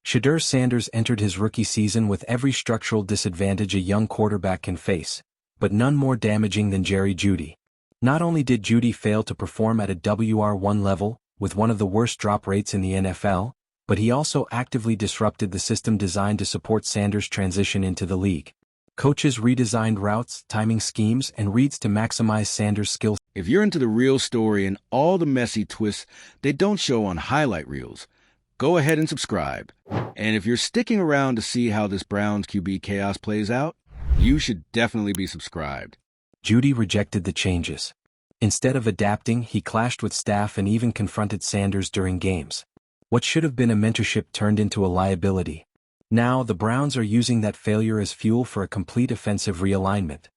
SHEDEUR Sanders entered his rookie season with every structural disadvantage a young quarterback can face, but none more damaging than JEUDY. Not only did JEUDY fail to perform at a WR1 level, with one of the worst drop rates in the NFL, but he also actively disrupted the system designed to support Sanders' transition into the league. Coaches redesigned routes, timing schemes, and reads to maximize Sanders' skills. If you're into the real story and all the messy twists they don't show on highlight reels, go ahead and subscribe. And if you're sticking around to see how this Browns QB chaos plays out, you should definitely be subscribed. JEUDY rejected the changes. Instead of adapting, he clashed with staff and even confronted Sanders during games. What should have been a mentorship turned into a liability. Now, the Browns are using that failure as fuel for a complete offensive realignment.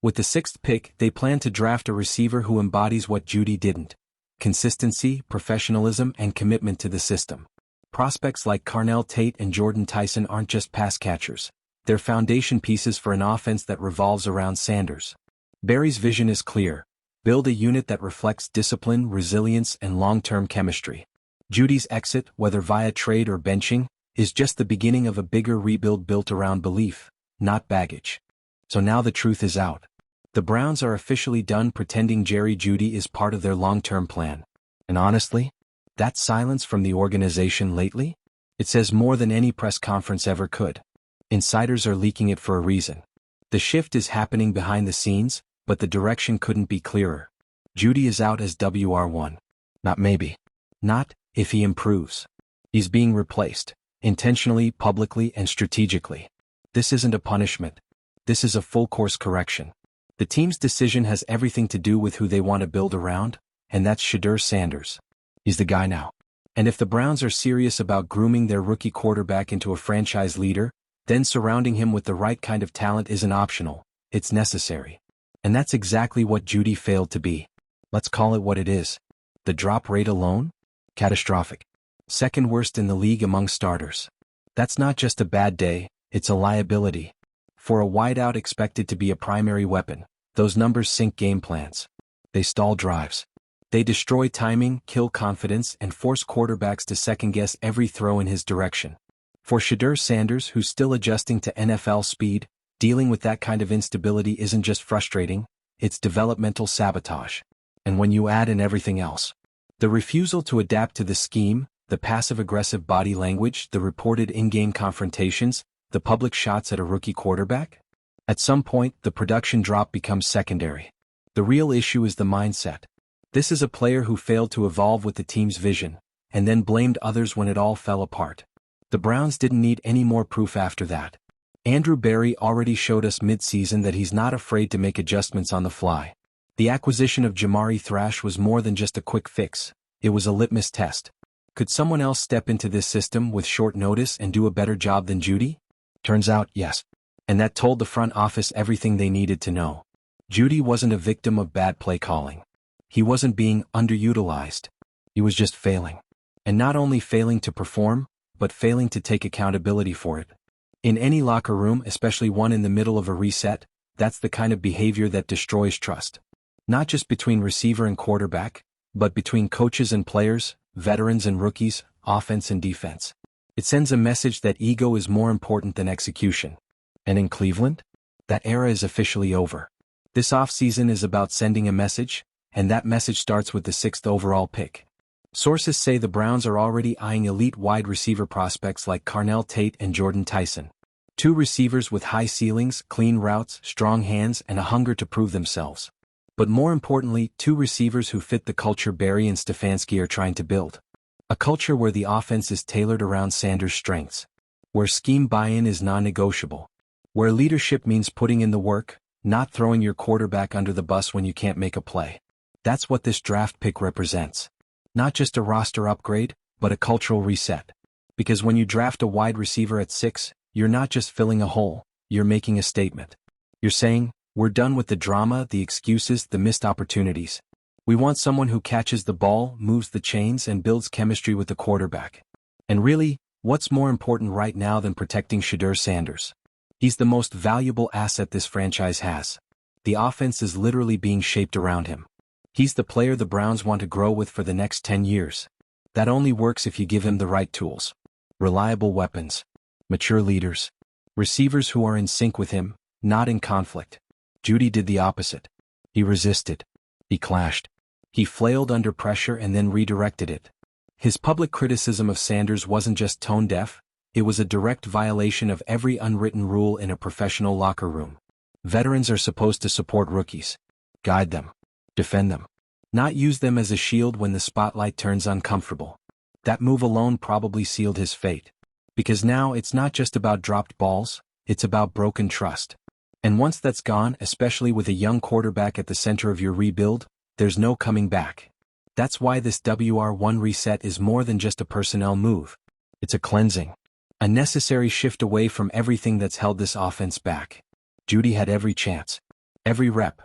With the 6th pick, they plan to draft a receiver who embodies what JEUDY didn't: consistency, professionalism, and commitment to the system. Prospects like Carnell Tate and Jordan Tyson aren't just pass catchers. They're foundation pieces for an offense that revolves around Sanders. Barry's vision is clear: build a unit that reflects discipline, resilience, and long-term chemistry. JEUDY's exit, whether via trade or benching, is just the beginning of a bigger rebuild built around belief, not baggage. So now the truth is out. The Browns are officially done pretending JEUDY is part of their long-term plan. And honestly, that silence from the organization lately? It says more than any press conference ever could. Insiders are leaking it for a reason. The shift is happening behind the scenes, but the direction couldn't be clearer. JEUDY is out as WR1. Not maybe. Not if he improves. He's being replaced. Intentionally, publicly, and strategically. This isn't a punishment. This is a full-course correction. The team's decision has everything to do with who they want to build around, and that's SHEDEUR Sanders. He's the guy now. And if the Browns are serious about grooming their rookie quarterback into a franchise leader, then surrounding him with the right kind of talent isn't optional, it's necessary. And that's exactly what JEUDY failed to be. Let's call it what it is. The drop rate alone? Catastrophic. Second worst in the league among starters. That's not just a bad day, it's a liability. For a wideout expected to be a primary weapon, those numbers sink game plans. They stall drives. They destroy timing, kill confidence, and force quarterbacks to second-guess every throw in his direction. For SHEDEUR Sanders, who's still adjusting to NFL speed, dealing with that kind of instability isn't just frustrating, it's developmental sabotage. And when you add in everything else, the refusal to adapt to the scheme, the passive-aggressive body language, the reported in-game confrontations, the public shots at a rookie quarterback? At some point, the production drop becomes secondary. The real issue is the mindset. This is a player who failed to evolve with the team's vision, and then blamed others when it all fell apart. The Browns didn't need any more proof after that. Andrew Berry already showed us mid-season that he's not afraid to make adjustments on the fly. The acquisition of Jamari Thrash was more than just a quick fix. It was a litmus test. Could someone else step into this system with short notice and do a better job than JEUDY? Turns out, yes. And that told the front office everything they needed to know. JEUDY wasn't a victim of bad play calling. He wasn't being underutilized. He was just failing. And not only failing to perform, but failing to take accountability for it. In any locker room, especially one in the middle of a reset, that's the kind of behavior that destroys trust. Not just between receiver and quarterback, but between coaches and players, veterans and rookies, offense and defense. It sends a message that ego is more important than execution. And in Cleveland, that era is officially over. This offseason is about sending a message, and that message starts with the 6th overall pick. Sources say the Browns are already eyeing elite wide receiver prospects like Carnell Tate and Jordan Tyson. 2 receivers with high ceilings, clean routes, strong hands, and a hunger to prove themselves. But more importantly, 2 receivers who fit the culture Barry and Stefanski are trying to build. A culture where the offense is tailored around Sanders' strengths. Where scheme buy-in is non-negotiable. Where leadership means putting in the work, not throwing your quarterback under the bus when you can't make a play. That's what this draft pick represents. Not just a roster upgrade, but a cultural reset. Because when you draft a wide receiver at 6, you're not just filling a hole, you're making a statement. You're saying, we're done with the drama, the excuses, the missed opportunities. We want someone who catches the ball, moves the chains, and builds chemistry with the quarterback. And really, what's more important right now than protecting SHEDEUR Sanders? He's the most valuable asset this franchise has. The offense is literally being shaped around him. He's the player the Browns want to grow with for the next 10 years. That only works if you give him the right tools. reliable weapons, mature leaders, receivers who are in sync with him, not in conflict. JEUDY did the opposite. He resisted. He clashed. He flailed under pressure and then redirected it. His public criticism of Sanders wasn't just tone-deaf, it was a direct violation of every unwritten rule in a professional locker room. Veterans are supposed to support rookies, guide them, defend them, not use them as a shield when the spotlight turns uncomfortable. That move alone probably sealed his fate. Because now it's not just about dropped balls, it's about broken trust. And once that's gone, especially with a young quarterback at the center of your rebuild, there's no coming back. That's why this WR1 reset is more than just a personnel move. It's a cleansing. A necessary shift away from everything that's held this offense back. JEUDY had every chance, every rep,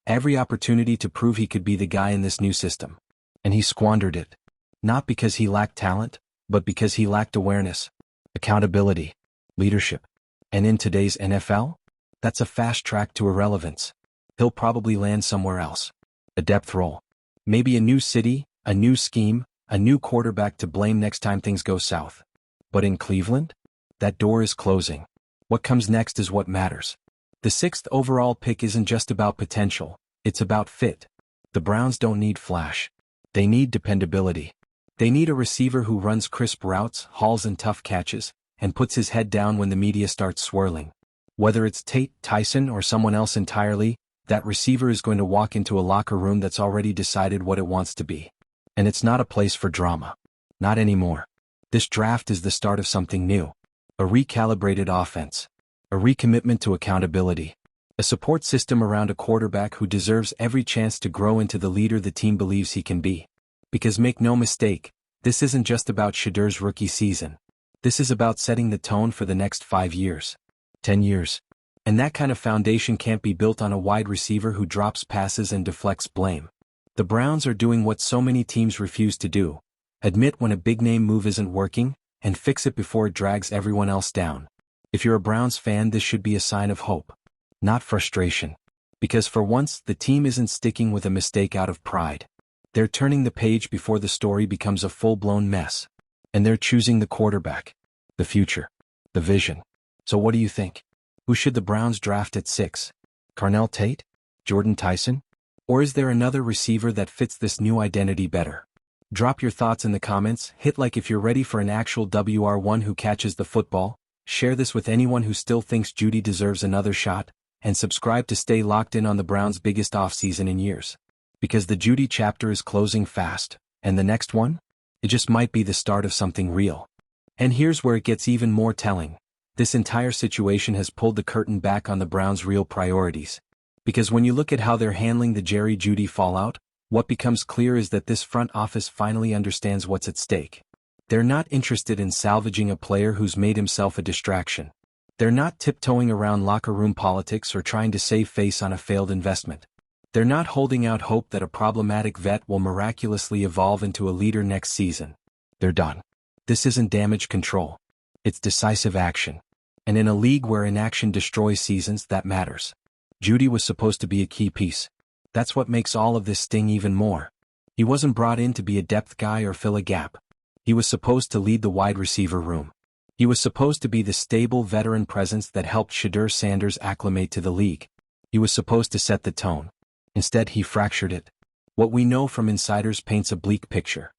every opportunity to prove he could be the guy in this new system. And he squandered it. Not because he lacked talent, but because he lacked awareness, accountability, leadership. And in today's NFL, that's a fast track to irrelevance. He'll probably land somewhere else. A depth role. Maybe a new city, a new scheme, a new quarterback to blame next time things go south. But in Cleveland, that door is closing. What comes next is what matters. The 6th overall pick isn't just about potential, it's about fit. The Browns don't need flash. They need dependability. They need a receiver who runs crisp routes, hauls in tough catches, and puts his head down when the media starts swirling. Whether it's Tate, Tyson, or someone else entirely, that receiver is going to walk into a locker room that's already decided what it wants to be. And it's not a place for drama. Not anymore. This draft is the start of something new. A recalibrated offense. A recommitment to accountability. A support system around a quarterback who deserves every chance to grow into the leader the team believes he can be. Because make no mistake, this isn't just about SHEDEUR's rookie season. This is about setting the tone for the next 5 years. 10 years. And that kind of foundation can't be built on a wide receiver who drops passes and deflects blame. The Browns are doing what so many teams refuse to do. Admit when a big-name move isn't working, and fix it before it drags everyone else down. If you're a Browns fan, this should be a sign of hope. Not frustration. Because for once, the team isn't sticking with a mistake out of pride. They're turning the page before the story becomes a full-blown mess. And they're choosing the quarterback. The future. The vision. So what do you think? Who should the Browns draft at 6? Carnell Tate? Jordan Tyson? Or is there another receiver that fits this new identity better? Drop your thoughts in the comments, hit like if you're ready for an actual WR1 who catches the football, share this with anyone who still thinks JEUDY deserves another shot, and subscribe to stay locked in on the Browns' biggest offseason in years. Because the JEUDY chapter is closing fast, and the next one? It just might be the start of something real. And here's where it gets even more telling. This entire situation has pulled the curtain back on the Browns' real priorities. Because when you look at how they're handling the Jerry Jeudy fallout, what becomes clear is that this front office finally understands what's at stake. They're not interested in salvaging a player who's made himself a distraction. They're not tiptoeing around locker room politics or trying to save face on a failed investment. They're not holding out hope that a problematic vet will miraculously evolve into a leader next season. They're done. This isn't damage control. It's decisive action. And in a league where inaction destroys seasons, that matters. JEUDY was supposed to be a key piece. That's what makes all of this sting even more. He wasn't brought in to be a depth guy or fill a gap. He was supposed to lead the wide receiver room. He was supposed to be the stable veteran presence that helped SHEDEUR Sanders acclimate to the league. He was supposed to set the tone. Instead, he fractured it. What we know from insiders paints a bleak picture.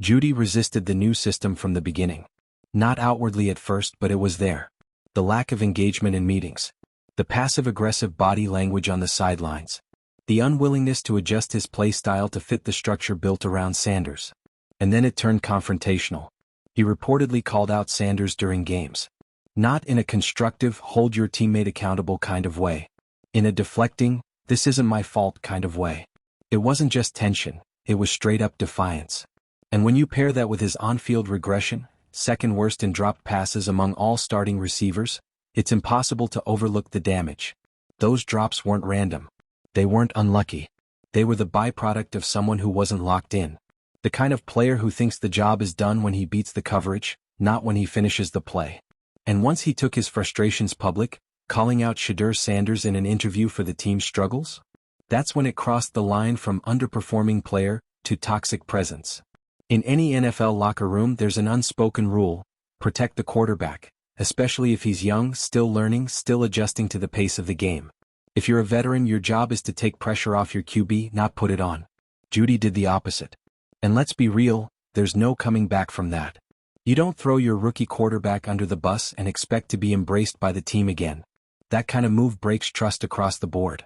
JEUDY resisted the new system from the beginning. Not outwardly at first, but it was there. The lack of engagement in meetings. The passive-aggressive body language on the sidelines. The unwillingness to adjust his play style to fit the structure built around Sanders. And then it turned confrontational. He reportedly called out Sanders during games. Not in a constructive, hold your teammate accountable kind of way. In a deflecting, this isn't my fault kind of way. It wasn't just tension, it was straight-up defiance. And when you pair that with his on-field regression, second worst in dropped passes among all starting receivers, it's impossible to overlook the damage. Those drops weren't random. They weren't unlucky. They were the byproduct of someone who wasn't locked in. The kind of player who thinks the job is done when he beats the coverage, not when he finishes the play. And once he took his frustrations public, calling out SHEDEUR Sanders in an interview for the team's struggles, that's when it crossed the line from underperforming player to toxic presence. In any NFL locker room, there's an unspoken rule: Protect the quarterback, especially if he's young, still learning, still adjusting to the pace of the game. If you're a veteran, your job is to take pressure off your QB, not put it on. Jeudy did the opposite. And let's be real, there's no coming back from that. You don't throw your rookie quarterback under the bus and expect to be embraced by the team again. That kind of move breaks trust across the board.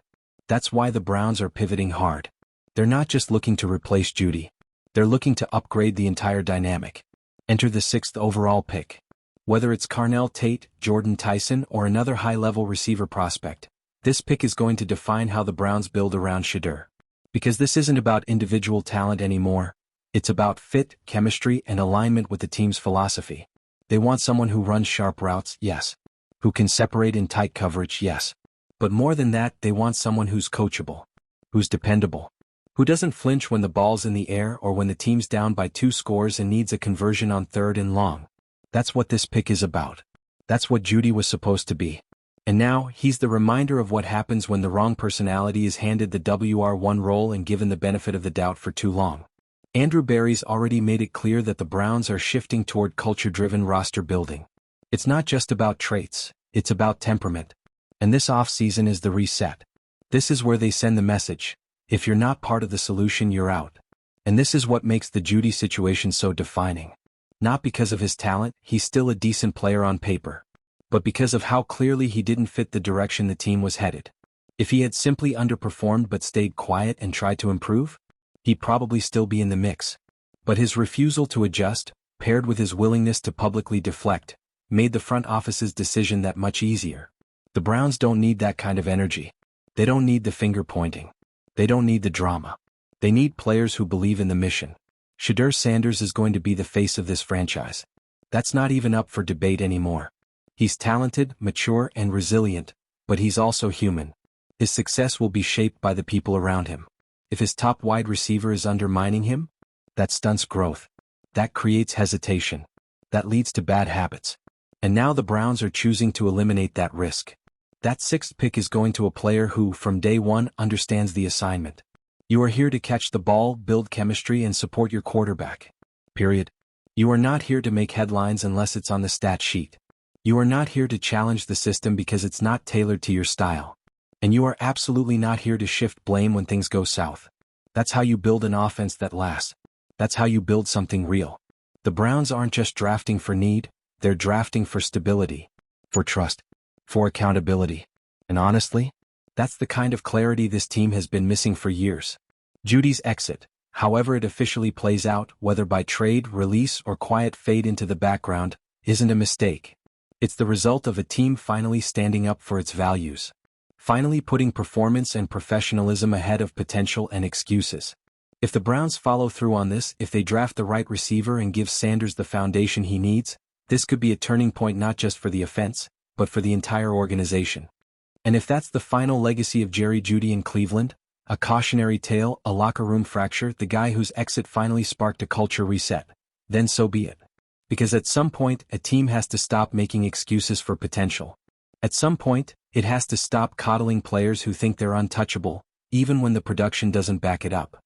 That's why the Browns are pivoting hard. They're not just looking to replace Jeudy. They're looking to upgrade the entire dynamic. Enter the 6th overall pick. Whether it's Carnell Tate, Jordan Tyson, or another high-level receiver prospect, this pick is going to define how the Browns build around SHEDEUR. Because this isn't about individual talent anymore. It's about fit, chemistry, and alignment with the team's philosophy. They want someone who runs sharp routes, yes. Who can separate in tight coverage, yes. But more than that, they want someone who's coachable. Who's dependable. Who doesn't flinch when the ball's in the air or when the team's down by 2 scores and needs a conversion on 3rd and long. That's what this pick is about. That's what Jeudy was supposed to be. And now, he's the reminder of what happens when the wrong personality is handed the WR1 role and given the benefit of the doubt for too long. Andrew Berry's already made it clear that the Browns are shifting toward culture-driven roster building. It's not just about traits, it's about temperament. And this offseason is the reset. This is where they send the message. If you're not part of the solution, you're out. And this is what makes the Jeudy situation so defining. Not because of his talent, he's still a decent player on paper. But because of how clearly he didn't fit the direction the team was headed. If he had simply underperformed but stayed quiet and tried to improve, he'd probably still be in the mix. But his refusal to adjust, paired with his willingness to publicly deflect, made the front office's decision that much easier. The Browns don't need that kind of energy. They don't need the finger-pointing. They don't need the drama. They need players who believe in the mission. SHEDEUR Sanders is going to be the face of this franchise. That's not even up for debate anymore. He's talented, mature, and resilient, but he's also human. His success will be shaped by the people around him. If his top wide receiver is undermining him, that stunts growth. That creates hesitation. That leads to bad habits. And now the Browns are choosing to eliminate that risk. That 6th pick is going to a player who, from day one, understands the assignment. You are here to catch the ball, build chemistry, and support your quarterback. Period. You are not here to make headlines unless it's on the stat sheet. You are not here to challenge the system because it's not tailored to your style. And you are absolutely not here to shift blame when things go south. That's how you build an offense that lasts. That's how you build something real. The Browns aren't just drafting for need, they're drafting for stability, for trust, for accountability. And honestly, that's the kind of clarity this team has been missing for years. Jeudy's exit, however it officially plays out, whether by trade, release, or quiet fade into the background, isn't a mistake. It's the result of a team finally standing up for its values. Finally putting performance and professionalism ahead of potential and excuses. If the Browns follow through on this, if they draft the right receiver and give Sanders the foundation he needs, this could be a turning point not just for the offense, but for the entire organization. And if that's the final legacy of Jerry Jeudy in Cleveland, a cautionary tale, a locker room fracture, the guy whose exit finally sparked a culture reset, then so be it. Because at some point, a team has to stop making excuses for potential. At some point, it has to stop coddling players who think they're untouchable, even when the production doesn't back it up.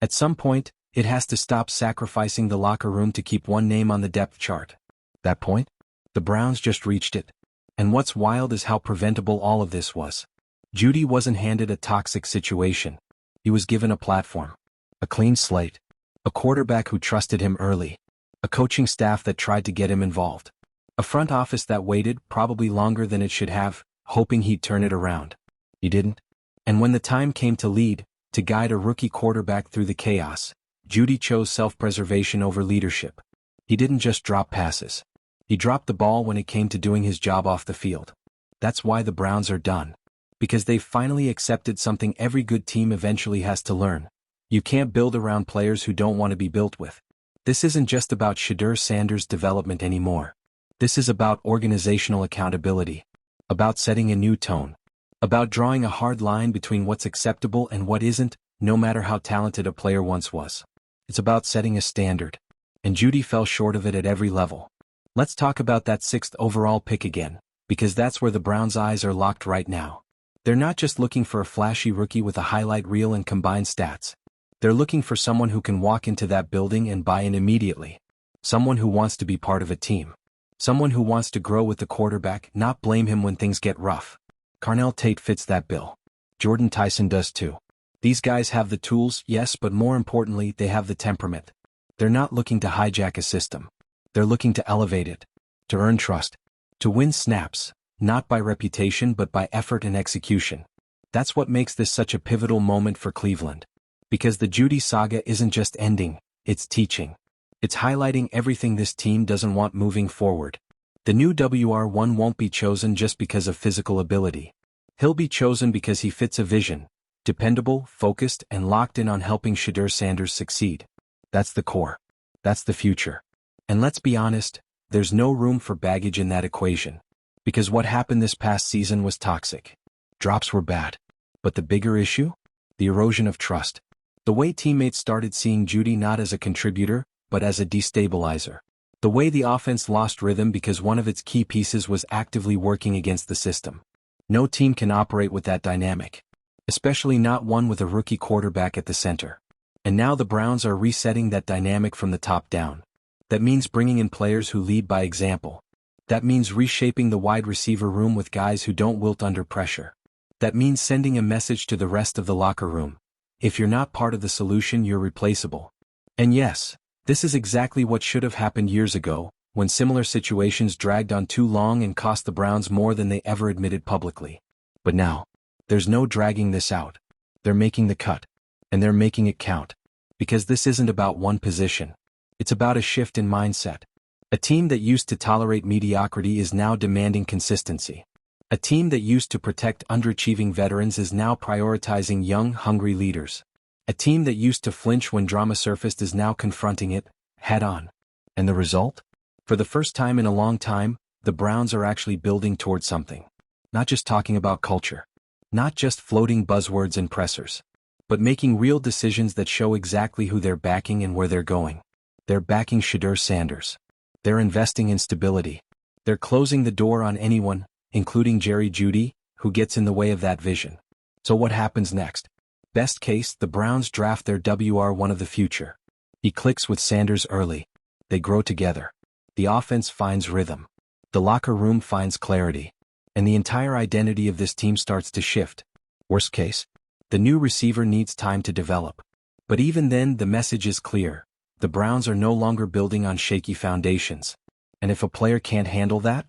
At some point, it has to stop sacrificing the locker room to keep one name on the depth chart. That point? The Browns just reached it. And what's wild is how preventable all of this was. Jeudy wasn't handed a toxic situation. He was given a platform. A clean slate. A quarterback who trusted him early. A coaching staff that tried to get him involved. A front office that waited, probably longer than it should have, hoping he'd turn it around. He didn't. And when the time came to lead, to guide a rookie quarterback through the chaos, Jeudy chose self-preservation over leadership. He didn't just drop passes. He dropped the ball when it came to doing his job off the field. That's why the Browns are done. Because they've finally accepted something every good team eventually has to learn. You can't build around players who don't want to be built with. This isn't just about SHEDEUR Sanders' development anymore. This is about organizational accountability. About setting a new tone. About drawing a hard line between what's acceptable and what isn't, no matter how talented a player once was. It's about setting a standard. And Jeudy fell short of it at every level. Let's talk about that 6th overall pick again, because that's where the Browns' eyes are locked right now. They're not just looking for a flashy rookie with a highlight reel and combined stats. They're looking for someone who can walk into that building and buy in immediately. Someone who wants to be part of a team. Someone who wants to grow with the quarterback, not blame him when things get rough. Carnell Tate fits that bill. Jordan Tyson does too. These guys have the tools, yes, but more importantly, they have the temperament. They're not looking to hijack a system. They're looking to elevate it, to earn trust, to win snaps, not by reputation but by effort and execution. That's what makes this such a pivotal moment for Cleveland. Because the JEUDY saga isn't just ending, it's teaching. It's highlighting everything this team doesn't want moving forward. The new WR1 won't be chosen just because of physical ability. He'll be chosen because he fits a vision, dependable, focused, and locked in on helping SHEDEUR Sanders succeed. That's the core. That's the future. And let's be honest, there's no room for baggage in that equation. Because what happened this past season was toxic. Drops were bad. But the bigger issue? The erosion of trust. The way teammates started seeing JEUDY not as a contributor, but as a destabilizer. The way the offense lost rhythm because one of its key pieces was actively working against the system. No team can operate with that dynamic. Especially not one with a rookie quarterback at the center. And now the Browns are resetting that dynamic from the top down. That means bringing in players who lead by example. That means reshaping the wide receiver room with guys who don't wilt under pressure. That means sending a message to the rest of the locker room. If you're not part of the solution, you're replaceable. And yes, this is exactly what should have happened years ago, when similar situations dragged on too long and cost the Browns more than they ever admitted publicly. But now, there's no dragging this out. They're making the cut. And they're making it count. Because this isn't about one position. It's about a shift in mindset. A team that used to tolerate mediocrity is now demanding consistency. A team that used to protect underachieving veterans is now prioritizing young, hungry leaders. A team that used to flinch when drama surfaced is now confronting it, head-on. And the result? For the first time in a long time, the Browns are actually building towards something. Not just talking about culture. Not just floating buzzwords and pressers. But making real decisions that show exactly who they're backing and where they're going. They're backing SHEDEUR Sanders. They're investing in stability. They're closing the door on anyone, including JEUDY, who gets in the way of that vision. So what happens next? Best case, the Browns draft their WR1 of the future. He clicks with Sanders early. They grow together. The offense finds rhythm. The locker room finds clarity. And the entire identity of this team starts to shift. Worst case, the new receiver needs time to develop. But even then, the message is clear. The Browns are no longer building on shaky foundations. And if a player can't handle that,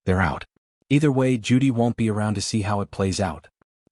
they're out. Either way, JEUDY won't be around to see how it plays out.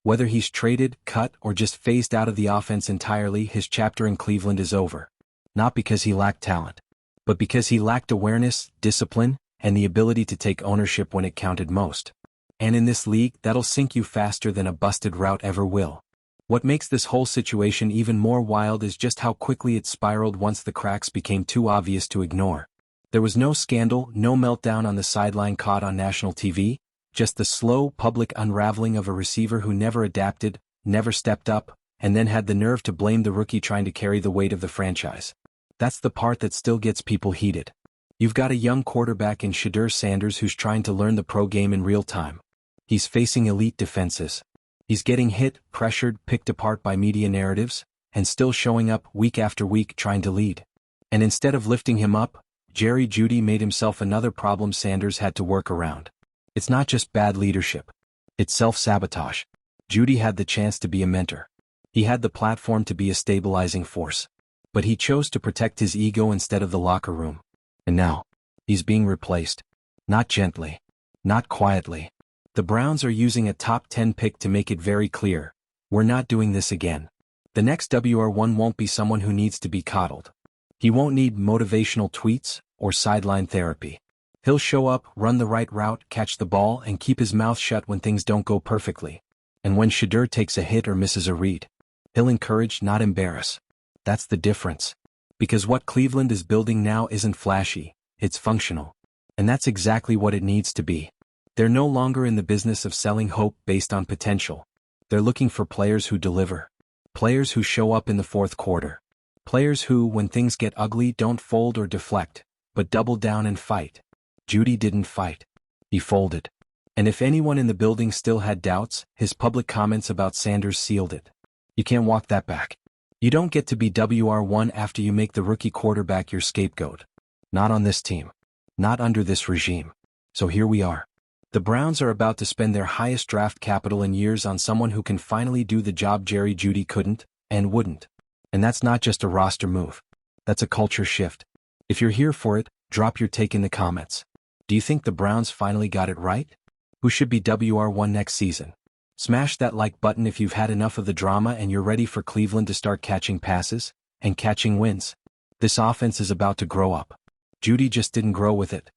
Whether he's traded, cut, or just phased out of the offense entirely, his chapter in Cleveland is over. Not because he lacked talent, but because he lacked awareness, discipline, and the ability to take ownership when it counted most. And in this league, that'll sink you faster than a busted route ever will. What makes this whole situation even more wild is just how quickly it spiraled once the cracks became too obvious to ignore. There was no scandal, no meltdown on the sideline caught on national TV, just the slow, public unraveling of a receiver who never adapted, never stepped up, and then had the nerve to blame the rookie trying to carry the weight of the franchise. That's the part that still gets people heated. You've got a young quarterback in SHEDEUR Sanders who's trying to learn the pro game in real time. He's facing elite defenses. He's getting hit, pressured, picked apart by media narratives, and still showing up week after week trying to lead. And instead of lifting him up, JEUDY made himself another problem Sanders had to work around. It's not just bad leadership. It's self-sabotage. JEUDY had the chance to be a mentor. He had the platform to be a stabilizing force. But he chose to protect his ego instead of the locker room. And now, he's being replaced. Not gently. Not quietly. The Browns are using a top 10 pick to make it very clear. We're not doing this again. The next WR1 won't be someone who needs to be coddled. He won't need motivational tweets or sideline therapy. He'll show up, run the right route, catch the ball, and keep his mouth shut when things don't go perfectly. And when SHEDEUR takes a hit or misses a read, he'll encourage, not embarrass. That's the difference. Because what Cleveland is building now isn't flashy, it's functional. And that's exactly what it needs to be. They're no longer in the business of selling hope based on potential. They're looking for players who deliver. Players who show up in the fourth quarter. Players who, when things get ugly, don't fold or deflect, but double down and fight. JEUDY didn't fight. He folded. And if anyone in the building still had doubts, his public comments about Sanders sealed it. You can't walk that back. You don't get to be WR1 after you make the rookie quarterback your scapegoat. Not on this team. Not under this regime. So here we are. The Browns are about to spend their highest draft capital in years on someone who can finally do the job Jerry Jeudy couldn't and wouldn't. And that's not just a roster move. That's a culture shift. If you're here for it, drop your take in the comments. Do you think the Browns finally got it right? Who should be WR1 next season? Smash that like button if you've had enough of the drama and you're ready for Cleveland to start catching passes and catching wins. This offense is about to grow up. Jeudy just didn't grow with it.